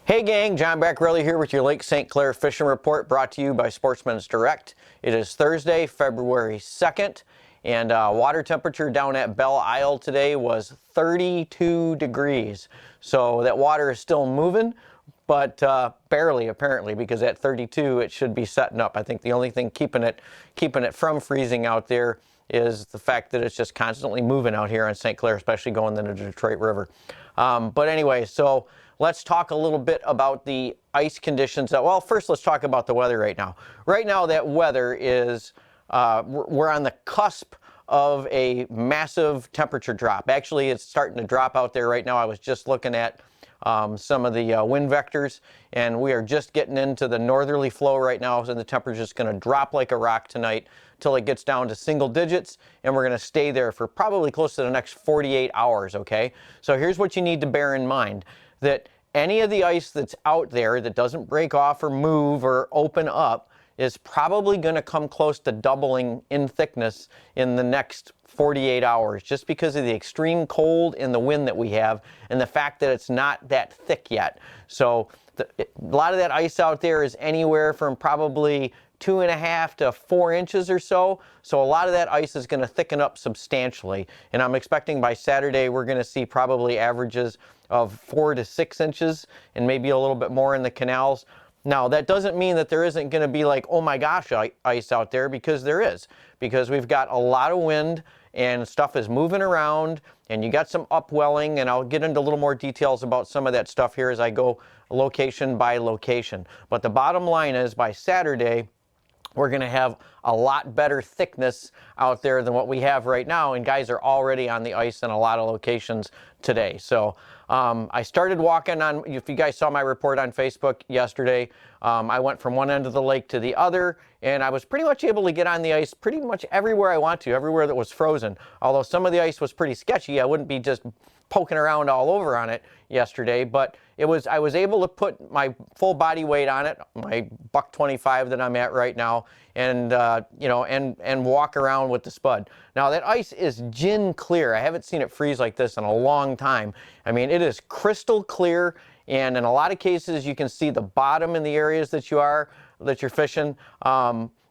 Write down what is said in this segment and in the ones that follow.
Hey gang, John Bacarella here with your Lake St. Clair Fishing Report, brought to you by Sportsmen's Direct. It is Thursday, February 2nd, and water temperature down at Belle Isle today was 32 degrees. So that water is still moving, but barely apparently, because at 32 it should be setting up. I think the only thing keeping it from freezing out there is the fact that it's just constantly moving out here on St. Clair, especially going into the Detroit River. But anyway, so let's talk a little bit about the ice conditions. Well, first let's talk about the weather right now. Right now that weather is, we're on the cusp of a massive temperature drop. Actually, it's starting to drop out there right now. I was just looking at some of the wind vectors, and we are just getting into the northerly flow right now, so the temperature is going to drop like a rock tonight till it gets down to single digits, and we're going to stay there for probably close to the next 48 hours, okay? So here's what you need to bear in mind, that any of the ice that's out there that doesn't break off or move or open up is probably going to come close to doubling in thickness in the next 48 hours, just because of the extreme cold and the wind that we have and the fact that it's not that thick yet. So a lot of that ice out there is anywhere from probably 2.5 to 4 inches or so. So a lot of that ice is going to thicken up substantially. And I'm expecting by Saturday we're going to see probably averages of 4 to 6 inches and maybe a little bit more in the canals. Now, that doesn't mean that there isn't going to be like, oh my gosh, ice out there, because there is. Because we've got a lot of wind and stuff is moving around, and you got some upwelling, and I'll get into a little more details about some of that stuff here as I go location by location. But the bottom line is, by Saturday, we're going to have a lot better thickness out there than what we have right now, and guys are already on the ice in a lot of locations today. So I started walking on, if you guys saw my report on Facebook yesterday, I went from one end of the lake to the other, and I was pretty much able to get on the ice pretty much everywhere I want to, everywhere that was frozen. Although some of the ice was pretty sketchy, I wouldn't be just poking around all over on it yesterday, but I was able to put my full body weight on it, my $1.25 that I'm at right now, and and walk around with the spud. Now that ice is gin clear. I haven't seen it freeze like this in a long time. I mean, it is crystal clear, and in a lot of cases you can see the bottom in the areas that you're fishing.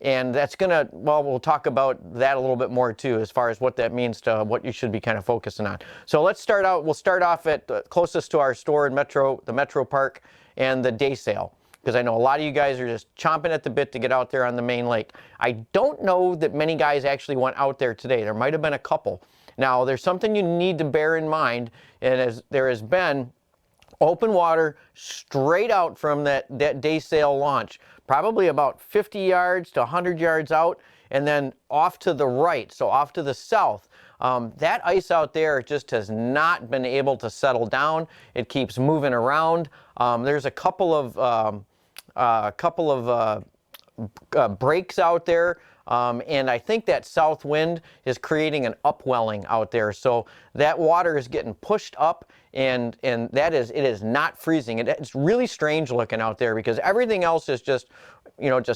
And that's gonna, well, we'll talk about that a little bit more too, as far as what that means to what you should be kind of focusing on. So let's start out, we'll start off at closest to our store in the Metro Park and the day sail, because I know a lot of you guys are just chomping at the bit to get out there on the main lake. I don't know that many guys actually went out there today. There might have been a couple. Now, there's something you need to bear in mind, and as there has been open water straight out from that day sail launch, probably about 50 yards to 100 yards out, and then off to the right, so off to the south. That ice out there just has not been able to settle down. It keeps moving around. There's a couple of breaks out there. And I think that south wind is creating an upwelling out there. So that water is getting pushed up, and it is not freezing. It's really strange looking out there, because everything else is just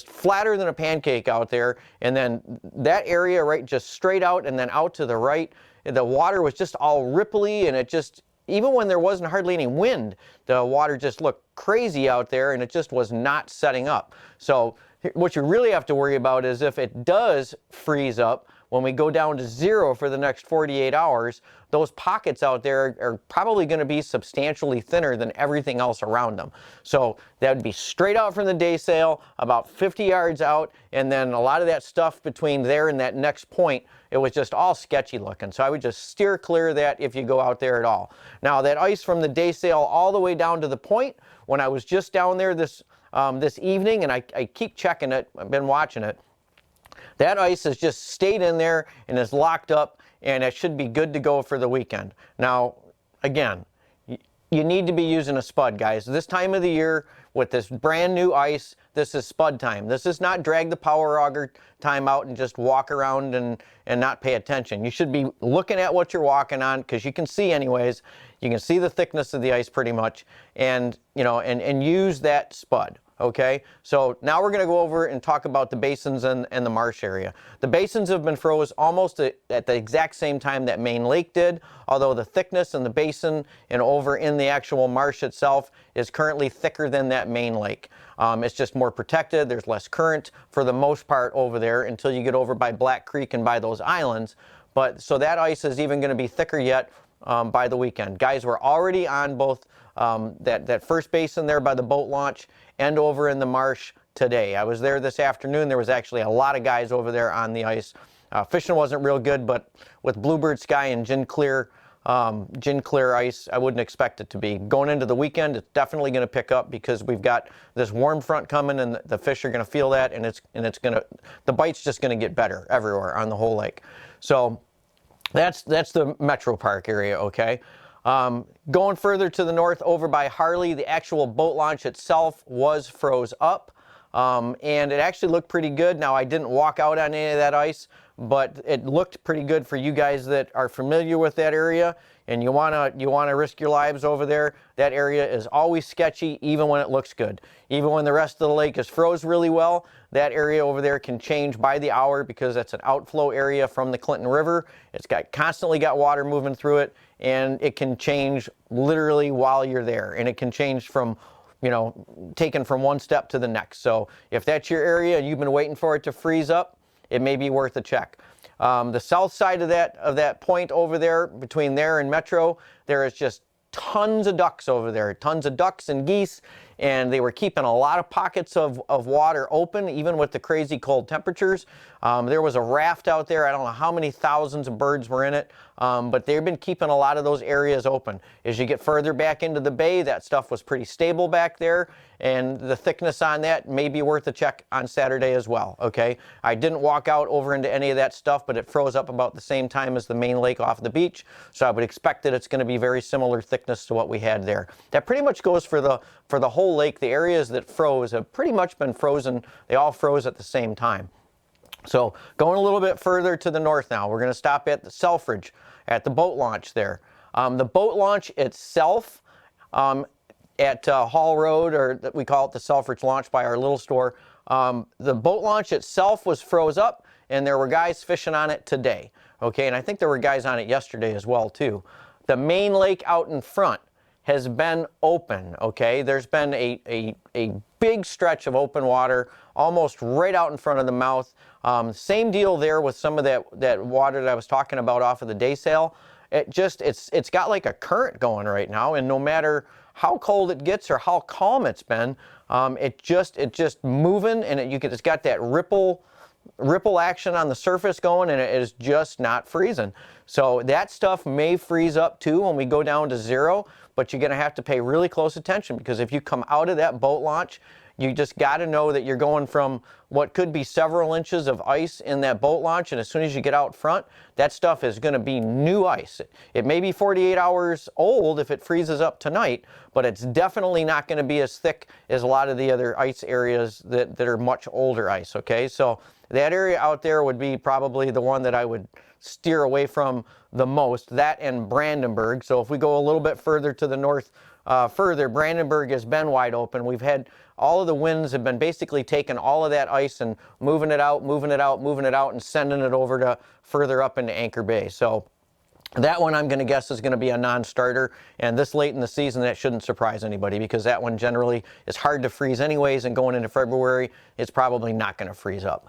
flatter than a pancake out there. And then that area right just straight out and then out to the right, the water was just all ripply, and it just, even when there wasn't hardly any wind, the water just looked crazy out there, and it just was not setting up. So what you really have to worry about is if it does freeze up, when we go down to zero for the next 48 hours, those pockets out there are probably going to be substantially thinner than everything else around them. So that would be straight out from the day sail, about 50 yards out, and then a lot of that stuff between there and that next point, it was just all sketchy looking. So I would just steer clear of that if you go out there at all. Now, that ice from the day sail all the way down to the point, when I was just down there this evening, and I keep checking it, I've been watching it, that ice has just stayed in there and is locked up, and it should be good to go for the weekend. Now, again, you need to be using a spud, guys. This time of the year, with this brand new ice, this is spud time. This is not drag the power auger time out and just walk around and not pay attention. You should be looking at what you're walking on, because you can see anyways. You can see the thickness of the ice pretty much, and use that spud. Okay, so now we're going to go over and talk about the basins and the marsh area. The basins have been froze almost at the exact same time that Main Lake did, although the thickness in the basin and over in the actual marsh itself is currently thicker than that Main Lake. It's just more protected. There's less current for the most part over there until you get over by Black Creek and by those islands. But so that ice is even going to be thicker yet by the weekend. Guys were already on both that first basin there by the boat launch and over in the marsh today. I was there this afternoon. There was actually a lot of guys over there on the ice. Fishing wasn't real good, but with bluebird sky and gin clear ice, I wouldn't expect it to be. Going into the weekend, it's definitely going to pick up because we've got this warm front coming, and the fish are going to feel that, and the bite's just going to get better everywhere on the whole lake. So that's the Metro Park area, okay? Going further to the north over by Harley, the actual boat launch itself was froze up, and it actually looked pretty good. Now, I didn't walk out on any of that ice, but it looked pretty good for you guys that are familiar with that area and you wanna risk your lives over there. That area is always sketchy, even when it looks good. Even when the rest of the lake is froze really well, that area over there can change by the hour because that's an outflow area from the Clinton River. It's constantly got water moving through it, and it can change literally while you're there, and it can change from, taken from one step to the next. So if that's your area and you've been waiting for it to freeze up, it may be worth a check. The south side of that point over there, between there and Metro, there is just tons of ducks over there, tons of ducks and geese, and they were keeping a lot of pockets of water open, even with the crazy cold temperatures. There was a raft out there. I don't know how many thousands of birds were in it, but they've been keeping a lot of those areas open. As you get further back into the bay, that stuff was pretty stable back there, and the thickness on that may be worth a check on Saturday as well, okay? I didn't walk out over into any of that stuff, but it froze up about the same time as the main lake off the beach, so I would expect that it's going to be very similar thickness to what we had there. That pretty much goes for the whole lake. The areas that froze have pretty much been frozen. They all froze at the same time. So going a little bit further to the north now, we're going to stop at the Selfridge, at the boat launch there. The boat launch itself at Hall Road, or we call it the Selfridge launch by our little store, the boat launch itself was froze up, and there were guys fishing on it today. Okay, and I think there were guys on it yesterday as well too. The main lake out in front has been open, okay? There's been a big stretch of open water almost right out in front of the mouth. Same deal there with some of that water that I was talking about off of the day sail. It's got like a current going right now, and no matter how cold it gets or how calm it's been, it's just moving, and it's got that ripple action on the surface going, and it is just not freezing. So that stuff may freeze up too when we go down to zero, but you're going to have to pay really close attention, because if you come out of that boat launch, you just got to know that you're going from what could be several inches of ice in that boat launch, and as soon as you get out front, that stuff is going to be new ice. It may be 48 hours old if it freezes up tonight, but it's definitely not going to be as thick as a lot of the other ice areas that are much older ice, okay? So that area out there would be probably the one that I would steer away from the most, that and Brandenburg. So if we go a little bit further to the north, Brandenburg has been wide open. We've had all of the winds have been basically taking all of that ice and moving it out, and sending it over to further up into Anchor Bay. So that one I'm going to guess is going to be a non-starter, and this late in the season that shouldn't surprise anybody, because that one generally is hard to freeze anyways, and going into February it's probably not going to freeze up.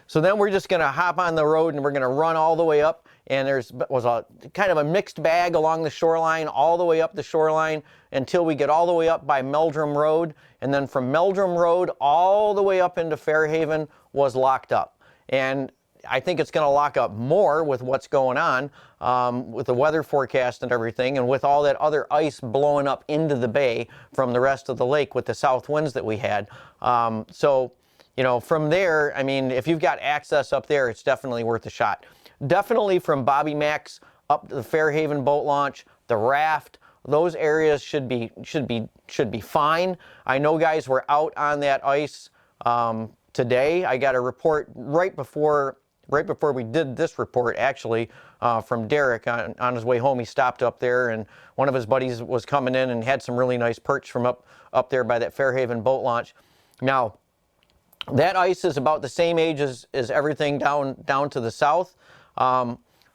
So then we're just going to hop on the road and we're going to run all the way up, and was a kind of a mixed bag along the shoreline, all the way up the shoreline until we get all the way up by Meldrum Road, and then from Meldrum Road all the way up into Fairhaven was locked up. And I think it's going to lock up more with what's going on with the weather forecast and everything, and with all that other ice blowing up into the bay from the rest of the lake with the south winds that we had. So, from there, I mean, if you've got access up there, it's definitely worth a shot. Definitely from Bobby Mac's up to the Fairhaven boat launch, the raft, those areas should be fine. I know guys were out on that ice today. I got a report right before right before we did this report, actually, from Derek on his way home. He stopped up there, and one of his buddies was coming in and had some really nice perch from up there by that Fairhaven boat launch. Now, that ice is about the same age as everything down to the south.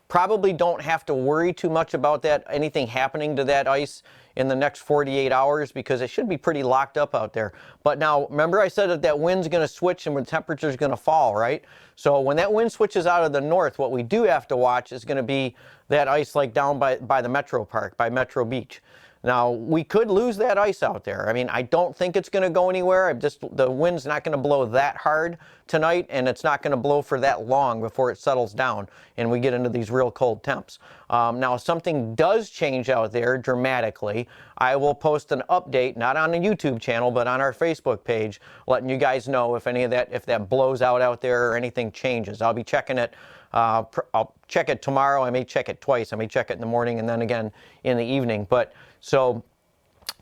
Probably don't have to worry too much about anything happening to that ice in the next 48 hours because it should be pretty locked up out there. But now, remember I said that wind's going to switch and the temperature's going to fall, right? So when that wind switches out of the north, what we do have to watch is going to be that ice like down by the Metro Park, by Metro Beach. Now, we could lose that ice out there. I mean, I don't think it's going to go anywhere. The wind's not going to blow that hard tonight, and it's not going to blow for that long before it settles down and we get into these real cold temps. Now, if something does change out there dramatically, I will post an update, not on the YouTube channel, but on our Facebook page, letting you guys know if that blows out there or anything changes. I'll be checking it. I'll check it tomorrow. I may check it twice. I may check it in the morning and then again in the evening. But so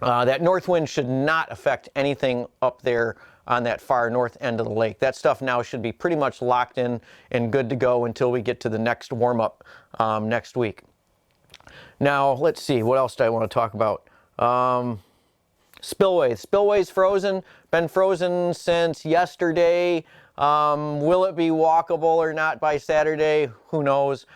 that north wind should not affect anything up there on that far north end of the lake. That stuff now should be pretty much locked in and good to go until we get to the next warm-up next week. Now, let's see. What else do I want to talk about? Spillway. Spillway's frozen. Been frozen since yesterday. Will it be walkable or not by Saturday? Who knows?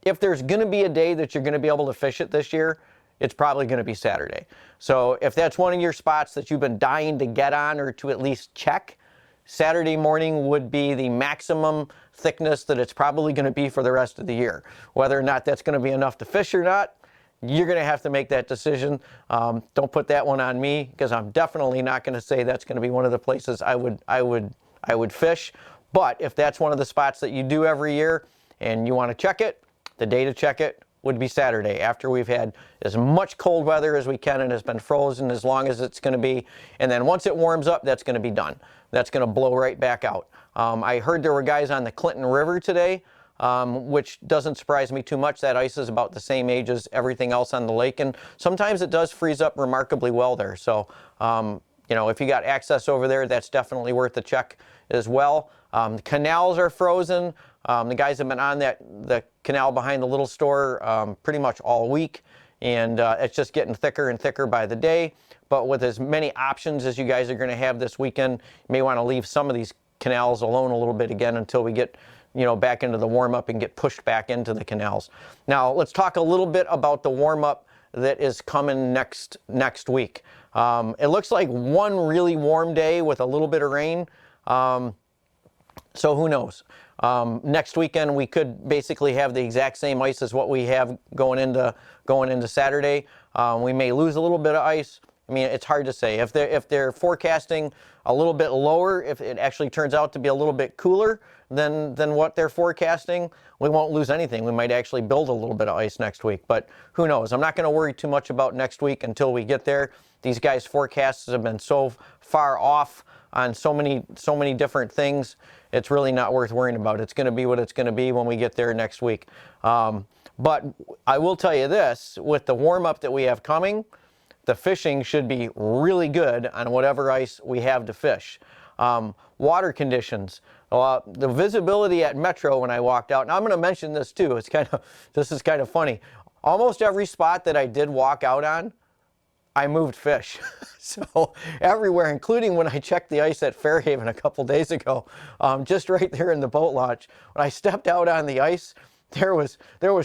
If there's going to be a day that you're going to be able to fish it this year, it's probably going to be Saturday. So if that's one of your spots that you've been dying to get on or to at least check, Saturday morning would be the maximum thickness that it's probably going to be for the rest of the year. Whether or not that's going to be enough to fish or not, you're going to have to make that decision. Don't put that one on me because I'm definitely not going to say that's going to be one of the places I would fish. But if that's one of the spots that you do every year and you want to check it, the day to check it would be Saturday after we've had as much cold weather as we can and has been frozen as long as it's going to be. And then once it warms up, that's going to be done. That's going to blow right back out. I heard there were guys on the Clinton River today, which doesn't surprise me too much. That ice is about the same age as everything else on the lake, and sometimes it does freeze up remarkably well there. So, if you got access over there, that's definitely worth a check as well. The canals are frozen. The guys have been on the canal behind the little store pretty much all week, and it's just getting thicker and thicker by the day. But with as many options as you guys are going to have this weekend, you may want to leave some of these canals alone a little bit again until we get back into the warm-up and get pushed back into the canals. Now, let's talk a little bit about the warm-up that is coming next week. It looks like one really warm day with a little bit of rain. So who knows? Next weekend we could basically have the exact same ice as what we have going into Saturday. We may lose a little bit of ice. I mean, it's hard to say. If they're forecasting a little bit lower, if it actually turns out to be a little bit cooler than what they're forecasting, we won't lose anything. We might actually build a little bit of ice next week, but who knows? I'm not going to worry too much about next week until we get there. These guys' forecasts have been so far off on so many different things. It's really not worth worrying about. It's going to be what it's going to be when we get there next week. But I will tell you this, with the warm-up that we have coming, the fishing should be really good on whatever ice we have to fish. Water conditions. The visibility at Metro when I walked out, and I'm going to mention this too, this is kind of funny. Almost every spot that I did walk out on, I moved fish. So everywhere, including when I checked the ice at Fairhaven a couple days ago, just right there in the boat launch. When I stepped out on the ice, there was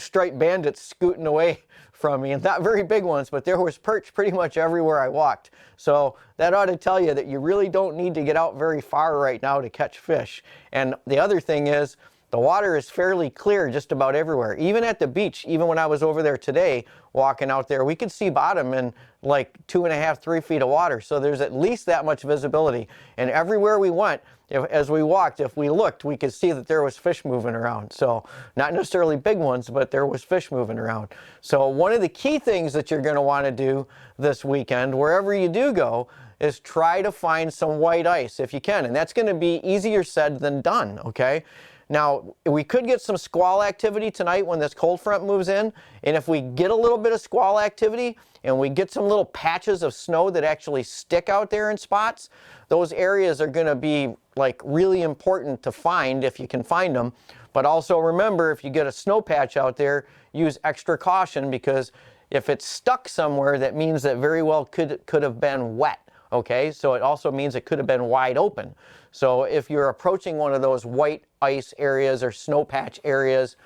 striped bandits scooting away from me, and not very big ones, but there was perch pretty much everywhere I walked. So that ought to tell you that you really don't need to get out very far right now to catch fish. And the other thing is, the water is fairly clear just about everywhere. Even at the beach, even when I was over there today, walking out there, we could see bottom in like 2.5, 3 feet of water. So there's at least that much visibility. And everywhere we went, as we walked, if we looked, we could see that there was fish moving around. So not necessarily big ones, but there was fish moving around. So one of the key things that you're going to want to do this weekend, wherever you do go, is try to find some white ice if you can. And that's going to be easier said than done, okay? Now, we could get some squall activity tonight when this cold front moves in, and if we get a little bit of squall activity and we get some little patches of snow that actually stick out there in spots, those areas are going to be like really important to find if you can find them. But also remember, if you get a snow patch out there, use extra caution, because if it's stuck somewhere, that means that very well could have been wet. Okay, so it also means it could have been wide open. So if you're approaching one of those white ice areas or snow patch areas,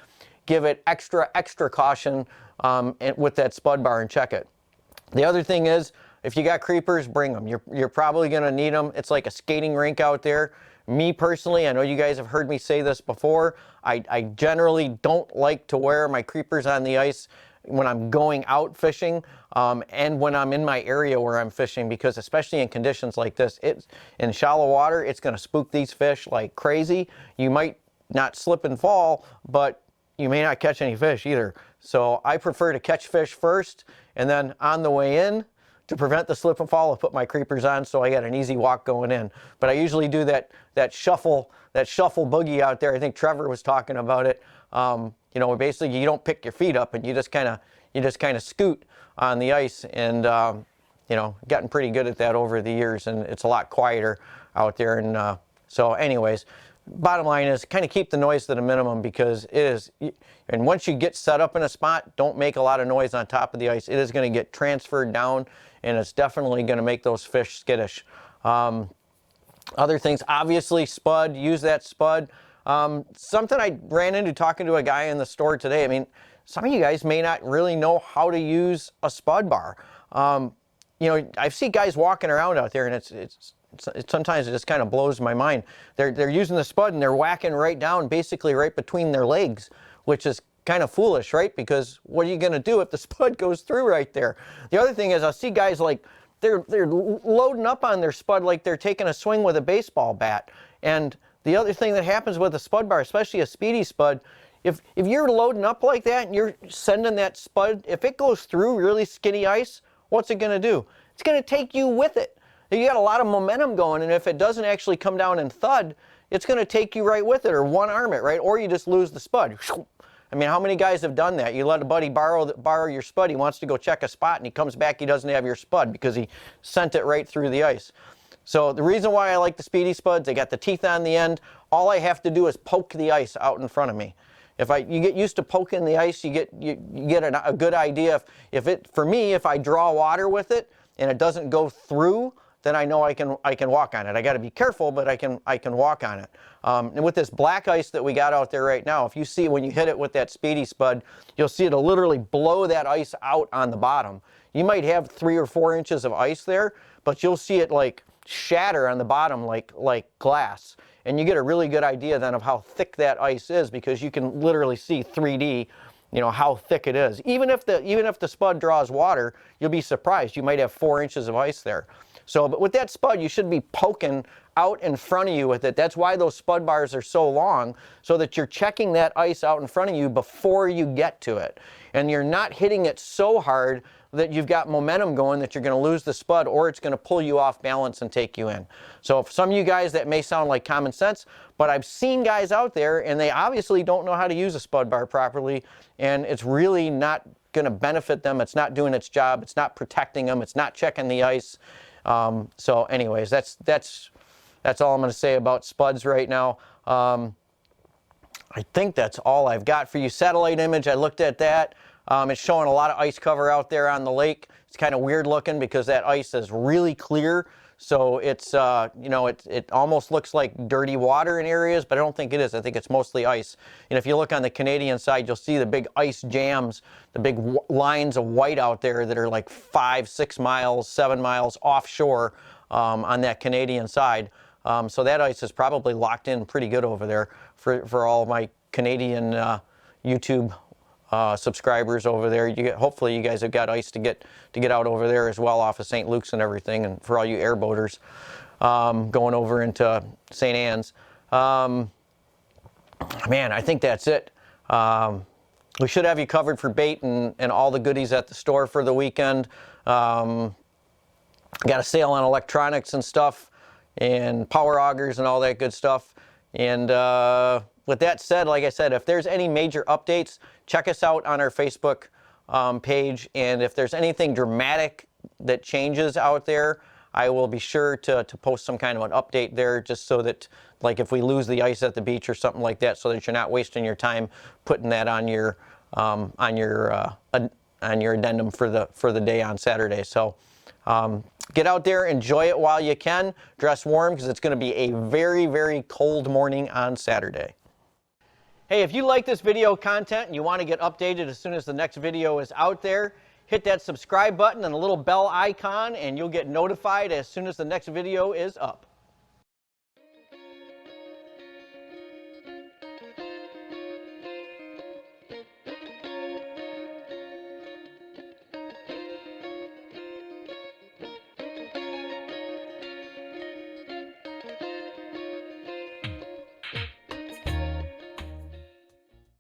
give it extra caution with that spud bar and check it. The other thing is, if you got creepers, bring them. You're probably going to need them. It's like a skating rink out there. Me personally, I know you guys have heard me say this before, I generally don't like to wear my creepers on the ice when I'm going out fishing and when I'm in my area where I'm fishing, because especially in conditions like this, in shallow water, it's going to spook these fish like crazy. You might not slip and fall, but you may not catch any fish either. So I prefer to catch fish first, and then on the way in, to prevent the slip and fall, I put my creepers on so I got an easy walk going in. But I usually do that shuffle boogie out there. I think Trevor was talking about it. You know, basically you don't pick your feet up and you just kind of scoot on the ice, and you know, gotten pretty good at that over the years, and it's a lot quieter out there. And so anyways, bottom line is kind of keep the noise to the minimum, because it is, and once you get set up in a spot, don't make a lot of noise on top of the ice. It is going to get transferred down, and it's definitely going to make those fish skittish. Other things, obviously spud, use that spud. Something I ran into talking to a guy in the store today. I mean, some of you guys may not really know how to use a spud bar. You know, I see guys walking around out there, and it's sometimes it just kind of blows my mind. They're using the spud and they're whacking right down, basically right between their legs, which is kind of foolish, right? Because what are you going to do if the spud goes through right there? The other thing is, I'll see guys like they're loading up on their spud like they're taking a swing with a baseball bat. And the other thing that happens with a spud bar, especially a speedy spud, if you're loading up like that and you're sending that spud, if it goes through really skinny ice, what's it going to do? It's going to take you with it. You got a lot of momentum going, and if it doesn't actually come down and thud, it's going to take you right with it, or one arm it, right? Or you just lose the spud. I mean, how many guys have done that? You let a buddy borrow your spud. He wants to go check a spot, and he comes back, he doesn't have your spud because he sent it right through the ice. So the reason why I like the speedy spuds, they got the teeth on the end. All I have to do is poke the ice out in front of me. You get used to poking the ice, you get a good idea. For me, if I draw water with it and it doesn't go through, then I know I can walk on it. I got to be careful, but I can walk on it. And with this black ice that we got out there right now, if you see when you hit it with that speedy spud, you'll see it'll literally blow that ice out on the bottom. You might have 3 or 4 inches of ice there, but you'll see it like shatter on the bottom like glass. And you get a really good idea then of how thick that ice is, because you can literally see 3D, you know, how thick it is. Even if the spud draws water, you'll be surprised. You might have 4 inches of ice there. So, but with that spud, you should be poking out in front of you with it. That's why those spud bars are so long, so that you're checking that ice out in front of you before you get to it. And you're not hitting it so hard that you've got momentum going that you're going to lose the spud, or it's going to pull you off balance and take you in. So for some of you guys, that may sound like common sense, but I've seen guys out there and they obviously don't know how to use a spud bar properly, and it's really not going to benefit them. It's not doing its job. It's not protecting them. It's not checking the ice. So anyways, that's all I'm going to say about spuds right now. I think that's all I've got for you. Satellite image, I looked at that. It's showing a lot of ice cover out there on the lake. It's kind of weird looking because that ice is really clear. So it's, you know, it almost looks like dirty water in areas, but I don't think it is. I think it's mostly ice. And if you look on the Canadian side, you'll see the big ice jams, the big lines of white out there that are like 5, 6 miles, 7 miles offshore on that Canadian side. So that ice is probably locked in pretty good over there for all my Canadian YouTube subscribers over there. Hopefully you guys have got ice to get out over there as well, off of St. Luke's and everything, and for all you airboaters going over into St. Anne's. Man, I think that's it. We should have you covered for bait and all the goodies at the store for the weekend. Got a sale on electronics and stuff, and power augers and all that good stuff. And with that said, like I said, if there's any major updates, check us out on our Facebook page. And if there's anything dramatic that changes out there, I will be sure to post some kind of an update there, just so that, like, if we lose the ice at the beach or something like that, so that you're not wasting your time putting that on your addendum for the day on Saturday. So get out there, enjoy it while you can. Dress warm, because it's going to be a very, very cold morning on Saturday. Hey, if you like this video content and you want to get updated as soon as the next video is out there, hit that subscribe button and the little bell icon, and you'll get notified as soon as the next video is up.